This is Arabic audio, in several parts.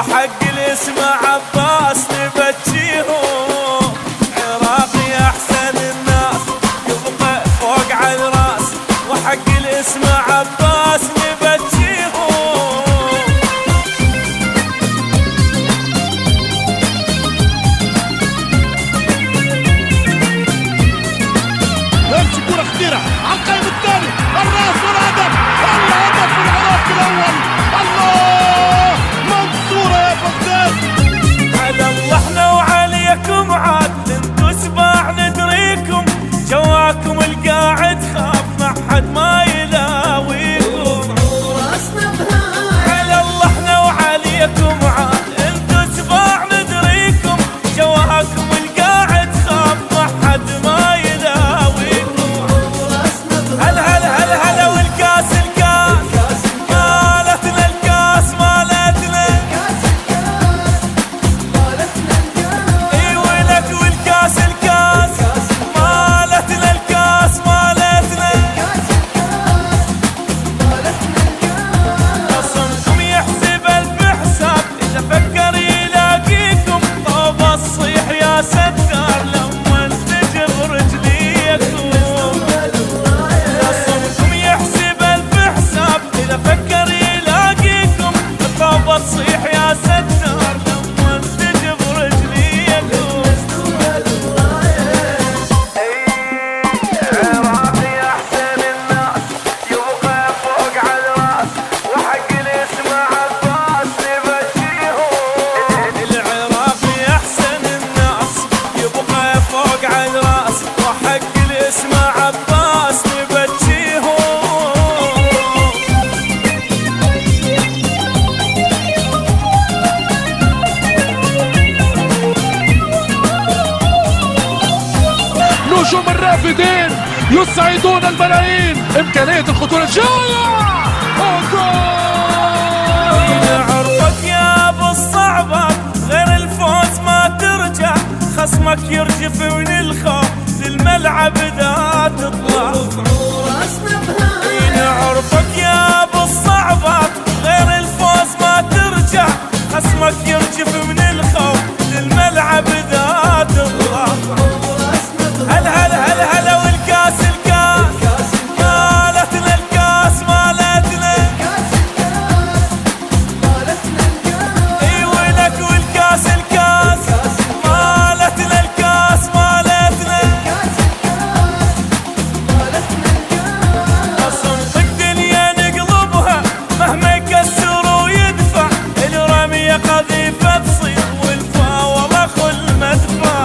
وحق الاسم عباس نبجيهم. عراقي احسن الناس يبقى فوق على الراس، وحق الاسم عباس نبجيهم. يمشي كرة خطيرة على القائم الثاني، الراس والهدف، الهدف العراقي الأول. الله منصورة يا بغداد. على الله احنا وعليكم عاد انتو سباع ندريكم، جواكم القاعد خاف ما حد ما يلاويكم. على الله احنا وعليكم عاد انتو سباع ندريكم، جواكم القاعد خاف ما حد ما يلاويكم. هلا هلا هلا هلا والكاس الكاس مالتنا، الكاس مالتنا. اي ولك والكاس الكاس مالتنا، الكاس مالتنا. خصمكم يحسب الف حساب اذا فكر يلاقيكم، طوب الصيح يا ستار لما انتجر رجليكم. خصمكم يحسب الف حساب اذا فكر يلاقيكم، طوب الصيح يا ستار لما انتجر رجليكم. عراقي احسن الناس يبقى فوق على الراس، وحق الاسم عباس نبجيهم. العراقي احسن الناس يبقى فوق على الراس، وحق الاسم عباس نبجيهم. نجوم الرافدين يسعدون الملايين. إمكانية الخطورة جاية. عرفك يا ابو الصعبات غير الفوز ما ترجع، خصمك يرجف من الخوف للملعب اذا تطلع. عرفك يا ابو الصعبات غير الفوز ما ترجع، خصمك يرجف من الخوف للملعب اذا تطلع. هلا هلا هلا هلا والكاس الكاس مالتنا، الكاس مالتنا. اي ولك والكاس الكاس مالتنا، الكاس مالتنا. صنف الدنيا نقلبها مهما يكسر ويدفع، الرمية قذيفة تصير والفاولة خل مدفع.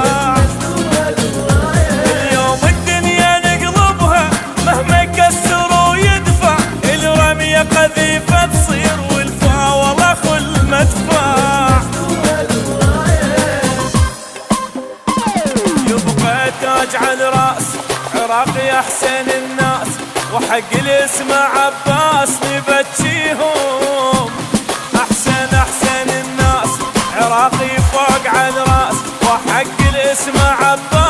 اليوم الدنيا نقلبها مهما يكسر ويدفع، الرمية قذيفة تصير والفاولة خل مدفع. يبقى تاج على راس عراقي احسن الناس، وحق الاسم عباس نبجيهم. احسن الناس عراقي فوق على الراس، وحق الاسم عباس